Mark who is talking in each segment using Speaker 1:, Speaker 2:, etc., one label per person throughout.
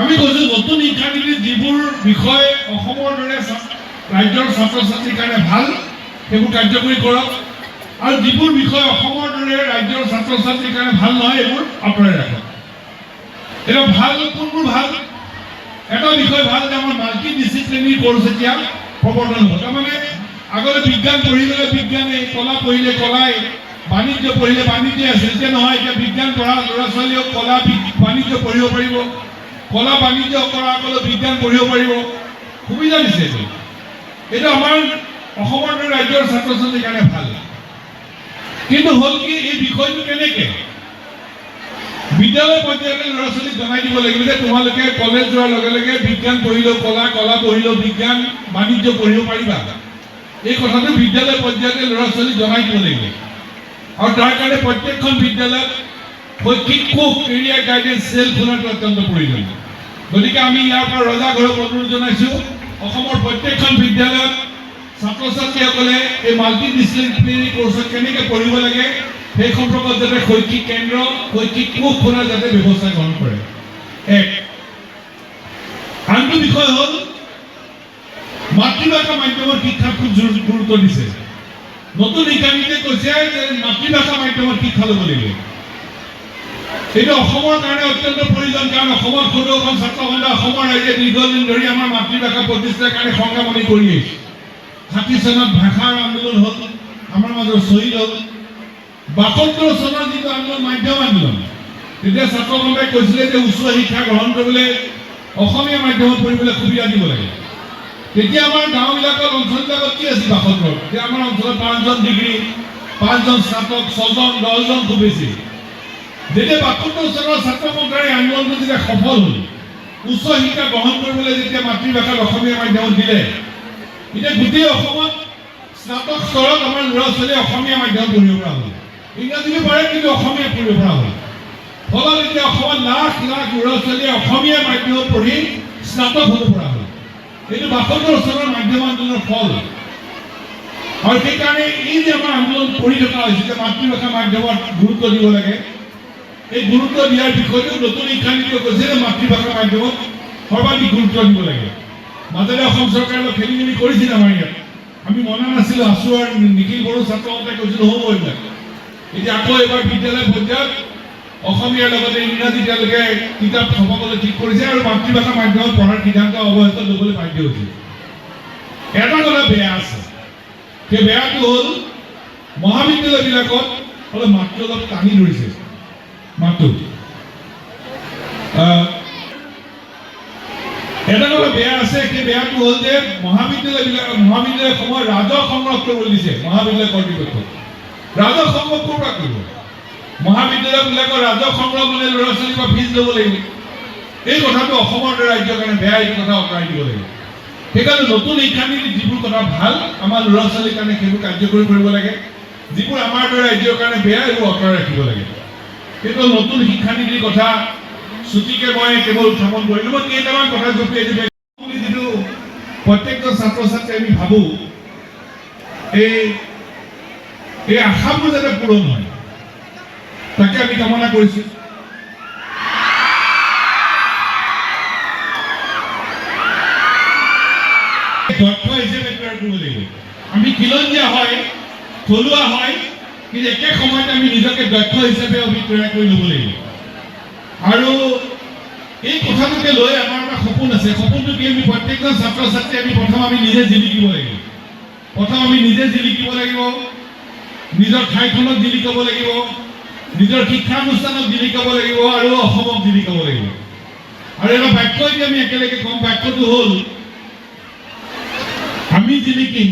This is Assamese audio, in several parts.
Speaker 1: আমি কৈছোঁ নতুন শিক্ষানীতিত যিবোৰ বিষয় অসমৰ দৰে ৰাজ্যৰ ছাত্ৰ ছাত্ৰীৰ কাৰণে ভাল সেইবোৰ কাৰ্যকৰী কৰক আৰু যিবোৰ বিষয় অসমৰ দৰে ৰাজ্যৰ ছাত্ৰ ছাত্ৰীৰ কাৰণে ভাল নহয় এইবোৰ আঁতৰাই ৰাখক। এতিয়া ভাল কোনবোৰ ভাল? এটা বিষয় ভাল যে আমাৰ মাল্টি ডিচিপ্লিনাৰী কোৰ্চ এতিয়া প্ৰৱৰ্তন হ'ব। তাৰমানে আগতে বিজ্ঞান পঢ়িলে বিজ্ঞানে, কলা পঢ়িলে কলাই, বাণিজ্য পঢ়িলে বাণিজ্য আছিল। এতিয়া নহয়, এতিয়া বিজ্ঞান পঢ়া ল'ৰা ছোৱালীয়েও কলা বাণিজ্য পঢ়িব পাৰিব, কলা বাণিজ্য কৰাসকলে বিজ্ঞান পঢ়িব পাৰিব, সুবিধা দিছে। এইটো আমাৰ অসমৰ দৰে ৰাজ্যৰ ছাত্ৰ ছাত্ৰীৰ কাৰণে ভাল। কিন্তু হ'ল কি, এই বিষয়টো কেনেকৈ বিদ্যালয় পৰ্যায়তে ল'ৰা ছোৱালীক জনাই দিব লাগিব যে তোমালোকে কলেজ যোৱাৰ লগে লগে বিজ্ঞান পঢ়িলেও কলা, কলা পঢ়িলেও বিজ্ঞান, বাণিজ্য পঢ়িব পাৰিবা। এই কথাটো বিদ্যালয় পৰ্যায়তে ল'ৰা ছোৱালীক জনাই দিব লাগিব। আৰু তাৰ কাৰণে প্ৰত্যেকখন বিদ্যালয়ত শৈক্ষিক কোষ কেৰিয়াৰ গাইডেন্স চেল খোলাটো অত্যন্ত প্ৰয়োজনীয়। গতিকে আমি ইয়াৰ পৰা ৰজাঘৰক অনুৰোধ জনাইছোঁ, অসমৰ প্ৰত্যেকখন বিদ্যালয়ত ছাত্ৰ ছাত্ৰীসকলে এই মাল্টি ডিচিপ্লিনাৰী কোৰ্চত কেনেকৈ পঢ়িব লাগে সেই সম্পৰ্কত যাতে শৈক্ষিক কেন্দ্ৰ, শৈক্ষিক কোষ খোলাৰ যাতে ব্যৱস্থা গ্ৰহণ কৰে। এক আনটো বিষয় হ'ল মাতৃভাষা মাধ্যমৰ শিক্ষাত খুব গুৰুত্ব দিছে। নতুন শিক্ষানীতিয়ে কৈছে যে মাতৃভাষা মাধ্যমৰ শিক্ষা ল'ব লাগিব। এইটো অসমৰ কাৰণে অত্যন্ত প্ৰয়োজন, কাৰণ অসমত সদৌখন ছাত্ৰ সন্থা অসমৰ ৰাইজে দীৰ্ঘদিন ধৰি আমাৰ মাতৃভাষা প্ৰতিষ্ঠাৰ কাৰণে সংগ্ৰামণি কৰি আহিছে। ৬০ চনত ভাষাৰ আন্দোলন হ'ল, আমাৰ মাজৰ শ্বহীদ হ'ল। ৭২ চনৰ যিটো আন্দোলন, মাধ্যম আন্দোলন, তেতিয়া ছাত্ৰ সন্থাই কৈছিলে যে উচ্চ শিক্ষা গ্ৰহণ কৰিবলৈ অসমীয়া মাধ্যমত পঢ়িবলৈ সুবিধা দিব লাগে। তেতিয়া আমাৰ গাঁওবিলাকত, অঞ্চলবিলাকত কি আছিল? ৭২ তেতিয়া আমাৰ অঞ্চলত ৫জন ডিগ্ৰী, ৫জন স্নাতক, ৬জন, ১০জন খুব বেছি। যেতিয়া ৭২ চনৰ ছাত্ৰ সন্থাৰ আন্দোলনটো যেতিয়া সফল হ'ল, উচ্চ শিক্ষা গ্ৰহণ কৰিবলৈ যেতিয়া মাতৃভাষাত অসমীয়া মাধ্যমত দিলে, এতিয়া গোটেই অসমত স্নাতক স্তৰত আমাৰ ল'ৰা ছোৱালীয়ে অসমীয়া মাধ্যমত পঢ়িব পৰা হ'ল। ইংৰাজীও পাৰে, কিন্তু অসমীয়া পঢ়িব পৰা হ'ল। ফলত এতিয়া অসমত লাখ লাখ ল'ৰা ছোৱালীয়ে অসমীয়া মাধ্যমত পঢ়ি স্নাতক হ'ব পৰা হ'ল। এইটো ৭২ চনৰ মাধ্যম আন্দোলনৰ ফল। আৰু সেইকাৰণে এই যে আমাৰ আন্দোলন কৰি থকা হৈছে যে মাতৃভাষা মাধ্যমত গুৰুত্ব দিব লাগে, এই গুৰুত্ব দিয়াৰ বিষয়টো নতুন শিক্ষানীতিয়ে কৈছে যে মাতৃভাষা মাধ্যমত সৰ্বাধিক গুৰুত্ব দিব লাগে। মাজতে অসম চৰকাৰে অলপ খেলি মেলি কৰিছিল আমাৰ ইয়াত, আমি মনা নাছিলোঁ। আছো আৰু নিখিল বড়ো ছাত্ৰ সন্থাই কৈছিল নহ'ব এইবিলাক। এতিয়া আকৌ এবাৰ বিদ্যালয় পৰ্যায়ত অসমীয়াৰ লগতে ইংৰাজী তেওঁলোকে কিতাপ ছপাবলৈ ঠিক কৰিছে আৰু মাতৃভাষা মাধ্যমত পঢ়াৰ সিদ্ধান্ত অৱহেত ল'বলৈ বাধ্য হৈছে। এটা কথা বেয়া আছে, সেই বেয়াটো হ'ল মহাবিদ্যালয়বিলাকত অলপ মাতটো অলপ টানি ধৰিছে। মাতটো এটা কথা বেয়া আছে, সেই বেয়াটো হ'ল যে মহাবিদ্যালয়সমূহৰ ৰাজহ সংগ্ৰহ কৰিবলৈ দিছে। মহাবিদ্যালয় কৰ্তৃপক্ষক ৰাজহ সংগ্ৰহ ক'ৰ পৰা কৰিব? মহাবিদ্যালয়বিলাকৰ ৰাজহ সংগ্ৰহ মানে ল'ৰা ছোৱালীৰ পৰা ফিজ ল'ব লাগিব। এই কথাটো অসমৰ দৰে ৰাজ্যৰ কাৰণে বেয়া, এই কথা আঁতৰাই দিব লাগিব। সেইকাৰণে নতুন শিক্ষানীতিত যিবোৰ কথা ভাল আমাৰ ল'ৰা ছোৱালীৰ কাৰণে সেইবোৰ কাৰ্যকৰী কৰিব লাগে, যিবোৰ আমাৰ দৰে ৰাজ্যৰ কাৰণে বেয়া এইবোৰ আঁতৰাই ৰাখিব লাগে। কিন্তু নতুন শিক্ষানীতিৰ কথা ছুটিকে মই কেৱল উত্থাপন কৰিলোঁ। মই কেইটামান কথা জপিয়াই জপিয়াই বুলি যিটো প্ৰত্যেকজন ছাত্ৰ ছাত্ৰী আমি ভাবোঁ, এই আশাবোৰ যাতে পূৰণ হয় তাকে আমি কামনা কৰিছোঁ। দক্ষ হিচাপে তৈয়াৰ কৰিব লাগিব। আমি খিলঞ্জীয়া হয়, থলুৱা হয়, কিন্তু একে সময়তে আমি নিজকে দক্ষ হিচাপে আমি তৈয়াৰ কৰি ল'ব লাগিব। আৰু এই কথাটোকে লৈ আমাৰ এটা সপোন আছে। সপোনটো কি? আমি প্ৰত্যেকজন ছাত্ৰ ছাত্ৰী প্ৰথম আমি নিজে জিলিকিব লাগিব। আমি নিজে জিলিকিব লাগিব, নিজৰ ঠাইখনক জিলিকাব লাগিব, নিজৰ শিক্ষানুষ্ঠানক জিলিকাব লাগিব আৰু অসমক জিলিকাব লাগিব। আৰু এটা বাক্য এতিয়া আমি একেলগে ক'ম। বাক্যটো হ'ল আমি জিলিকিম,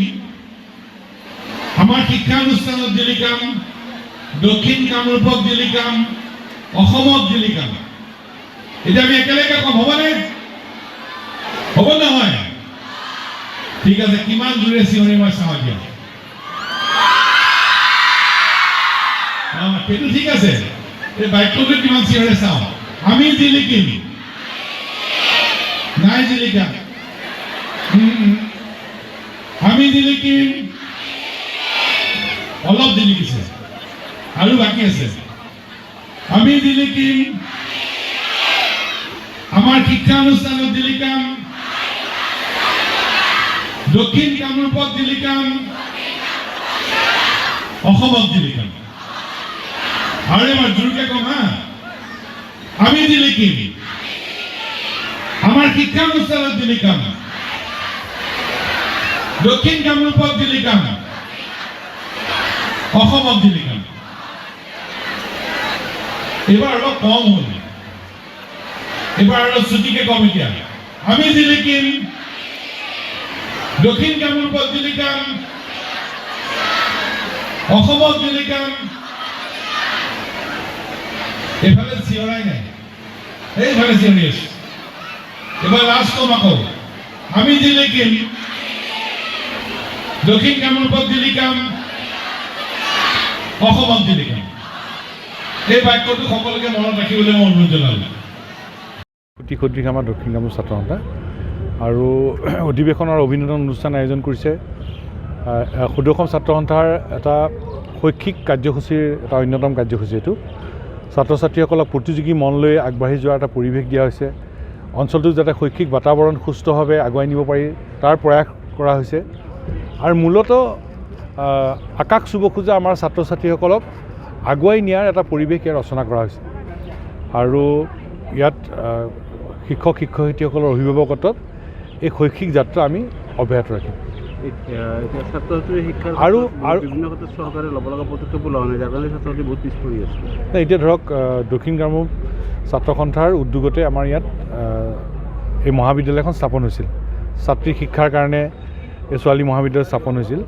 Speaker 1: আমাৰ শিক্ষানুষ্ঠানক জিলিকাম, দক্ষিণ কামৰূপক জিলিকাম, অসমক জিলিকাম। এতিয়া আমি একেলগে ক'ম, হ'বনে? হ'ব নহয়? ঠিক আছে, কিমান জোৰে চিঞৰি মই চাওঁ এতিয়া। সেইটো ঠিক আছে, এই বাক্যটো কিমান চিঞৰে চাওঁ। আমি জিলিকিম, নাই জিলিকা। আমি জিলিকিম, অলপ জিলিকিছে আৰু বাকী আছে। আমি জিলিকিম, আমাৰ শিক্ষানুষ্ঠানত দিল্লী কাম, দক্ষিণ কামৰূপত দিল্লী কাম, অসমত দিল্লী কাম। আৰু এবাৰ জোৰকে কম হা, আমি দিল্লী কিম, আমাৰ শিক্ষানুষ্ঠানত দিল্লী কাম, দক্ষিণ কামৰূপত দিল্লী কাম, অসমত দিল্লী কাম। এবাৰ অলপ কম হ'ল, এবাৰ অলপ ছুটিকে কম। এতিয়া আমি দিল্লী কিম, দক্ষিণ কামৰূপত দিল্লী কাম, অসমত দিল্লী কাম। এইফালে চিঞৰাই নাই, এইফালে চিঞৰি আছো। এবাৰ লাষ্ট কম আকৌ, আমি দিল্লী কিম, দক্ষিণ কামৰূপত দিল্লী কাম, অসমত দিল্লী কাম। এই বাক্যটো সকলোকে মনত ৰাখিবলৈ মই অনুৰোধ জনালোঁ।
Speaker 2: কোটি কোটি আমাৰ দক্ষিণ কামৰূপ ছাত্ৰ সন্থা আৰু অধিৱেশনৰ অভিনন্দন অনুষ্ঠান আয়োজন কৰিছে। অসম ছাত্ৰ সন্থাৰ এটা শৈক্ষিক কাৰ্যসূচীৰ এটা অন্যতম কাৰ্যসূচী এইটো। ছাত্ৰ ছাত্ৰীসকলক প্ৰতিযোগী মন লৈ আগবাঢ়ি যোৱাৰ এটা পৰিৱেশ দিয়া হৈছে। অঞ্চলটোত যাতে শৈক্ষিক বাতাবৰণ সুস্থভাৱে আগুৱাই নিব পাৰি তাৰ প্ৰয়াস কৰা হৈছে। আৰু মূলতঃ আকাশ চুব খোজা আমাৰ ছাত্ৰ ছাত্ৰীসকলক আগুৱাই নিয়াৰ এটা পৰিৱেশ ইয়াত ৰচনা কৰা হৈছে। আৰু ইয়াত শিক্ষক শিক্ষয়িত্ৰীসকলৰ অভিভাৱকত্বত এই শৈক্ষিক যাত্ৰা আমি অব্যাহত ৰাখিম।
Speaker 3: ছাত্ৰ ছাত্ৰীৰ শিক্ষাৰ আৰু বিভিন্ন ক্ষেত্ৰত চৰকাৰে ল'ব লগা পদক্ষেপো লোৱা নাই, যাৰ কাৰণে ছাত্ৰ ছাত্ৰী বহুত পিছ পৰি আছে।
Speaker 2: এতিয়া ধৰক দক্ষিণ কামৰূপ ছাত্ৰ সন্থাৰ উদ্যোগতে আমাৰ ইয়াত এই মহাবিদ্যালয়খন স্থাপন হৈছিল। ছাত্ৰী শিক্ষাৰ কাৰণে এই ছোৱালী মহাবিদ্যালয় স্থাপন হৈছিল।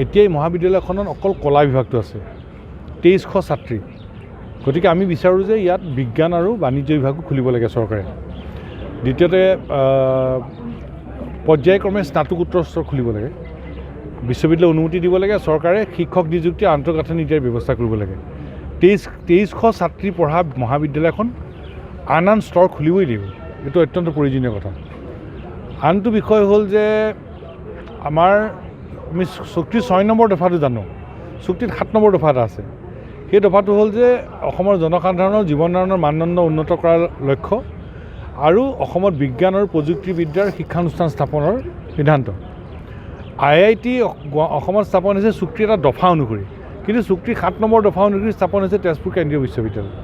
Speaker 2: এতিয়া এই মহাবিদ্যালয়খনত অকল কলা বিভাগটো আছে, 2300 ছাত্ৰী। গতিকে আমি বিচাৰোঁ যে ইয়াত বিজ্ঞান আৰু বাণিজ্য বিভাগো খুলিব লাগে চৰকাৰে। দ্বিতীয়তে পৰ্যায়ক্ৰমে স্নাতকোত্তৰ স্তৰ খুলিব লাগে, বিশ্ববিদ্যালয় অনুমতি দিব লাগে, চৰকাৰে শিক্ষক নিযুক্তি আন্তঃগাঁথনি দিয়াৰ ব্যৱস্থা কৰিব লাগে। 2300 ছাত্ৰী পঢ়া মহাবিদ্যালয়খন আন স্তৰ খুলিবই লাগিব, এইটো অত্যন্ত প্ৰয়োজনীয় কথা। আনটো বিষয় হ'ল যে আমি চুক্তিৰ 6 নম্বৰ দফাটো জানো, চুক্তিত 7 নম্বৰ দফা এটা আছে। সেই দফাটো হ'ল যে অসমৰ জনসাধাৰণৰ জীৱন ধাৰণৰ মানদণ্ড উন্নত কৰাৰ লক্ষ্য আৰু অসমত বিজ্ঞান আৰু প্ৰযুক্তিবিদ্যাৰ শিক্ষানুষ্ঠান স্থাপনৰ সিদ্ধান্ত। IIT অসমত স্থাপন হৈছে চুক্তিৰ এটা দফা অনুসৰি, কিন্তু চুক্তিৰ 7 নম্বৰ দফা অনুসৰি স্থাপন হৈছে তেজপুৰ কেন্দ্ৰীয় বিশ্ববিদ্যালয়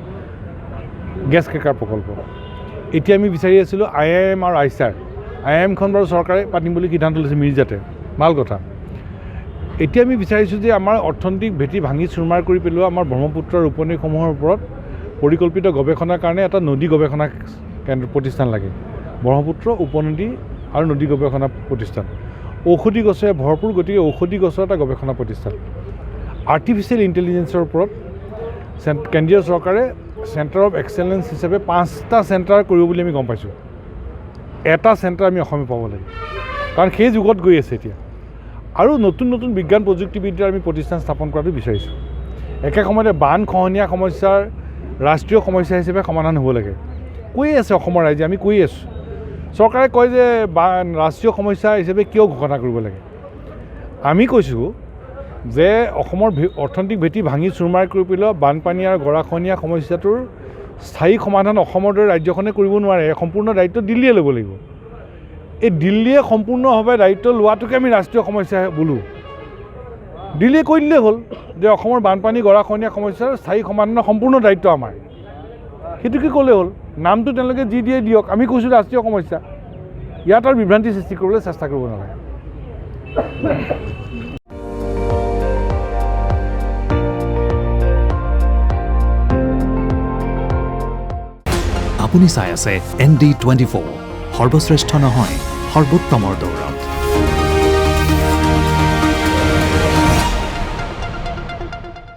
Speaker 2: গেছ ক্ৰেকাৰ প্ৰকল্প। এতিয়া আমি বিচাৰি আছিলোঁ IIM আৰু IISER। IIMখন বাৰু চৰকাৰে পাতিম বুলি সিদ্ধান্ত লৈছে মিৰ্জাতে, ভাল কথা। এতিয়া আমি বিচাৰিছোঁ যে আমাৰ অৰ্থনৈতিক ভেটি ভাঙি চুৰমাৰ কৰি পেলোৱা আমাৰ ব্ৰহ্মপুত্ৰৰ উপনৈসমূহৰ ওপৰত পৰিকল্পিত গৱেষণাৰ কাৰণে এটা নদী গৱেষণা কেন্দ্ৰ প্ৰতিষ্ঠান লাগে। ব্ৰহ্মপুত্ৰ উপনদী আৰু নদী গৱেষণা প্ৰতিষ্ঠান, ঔষধি গছেৰে ভৰপূৰ, গতিকে ঔষধি গছৰ এটা গৱেষণা প্ৰতিষ্ঠান। আৰ্টিফিচিয়েল ইণ্টেলিজেন্সৰ ওপৰত কেন্দ্ৰীয় চৰকাৰে চেণ্টাৰ অফ এক্সেলেঞ্চ হিচাপে 5টা চেণ্টাৰ কৰিব বুলি আমি গম পাইছোঁ। এটা চেণ্টাৰ আমি অসমে পাব লাগে, কাৰণ সেই যুগত গৈ আছে এতিয়া। আৰু নতুন নতুন বিজ্ঞান প্ৰযুক্তিবিদ্যাৰ আমি প্ৰতিষ্ঠান স্থাপন কৰাটো বিচাৰিছোঁ। একে সময়তে বান খহনীয়া সমস্যাৰ ৰাষ্ট্ৰীয় সমস্যা হিচাপে সমাধান হ'ব লাগে। কৈ আছে অসমৰ ৰাইজে, আমি কৈ আছোঁ। চৰকাৰে কয় যে ৰাষ্ট্ৰীয় সমস্যা হিচাপে কিয় ঘোষণা কৰিব লাগে। আমি কৈছোঁ যে অসমৰ অৰ্থনৈতিক ভেটি ভাঙি চুৰমাৰ কৰি পেলোৱা বানপানী আৰু গৰাখহনীয়া সমস্যাটোৰ স্থায়ী সমাধান অসমৰ দৰে ৰাজ্যখনে কৰিব নোৱাৰে, সম্পূৰ্ণ দায়িত্ব দিল্লীয়ে ল'ব লাগিব। এই দিল্লীয়ে সম্পূৰ্ণভাৱে দায়িত্ব লোৱাটোকে আমি ৰাষ্ট্ৰীয় সমস্যা বোলোঁ। দিল্লীয়ে কৈ দিলেই হ'ল যে অসমৰ বানপানী গৰাখহনীয়া সমস্যাৰ স্থায়ী সমাধানৰ সম্পূৰ্ণ দায়িত্ব আমাৰ, সেইটোকে ক'লে হ'ল। নামটো তেওঁলোকে যি দিয়ে দিয়ক, আমি কৈছোঁ ৰাষ্ট্ৰীয় সমস্যা। ইয়াত আৰু বিভ্ৰান্তি সৃষ্টি কৰিবলৈ চেষ্টা কৰিব নালাগে।
Speaker 4: আপুনি চাই আছে ND24, সৰ্বশ্ৰেষ্ঠ নহয় সৰ্বোত্তমৰ দৌৰ।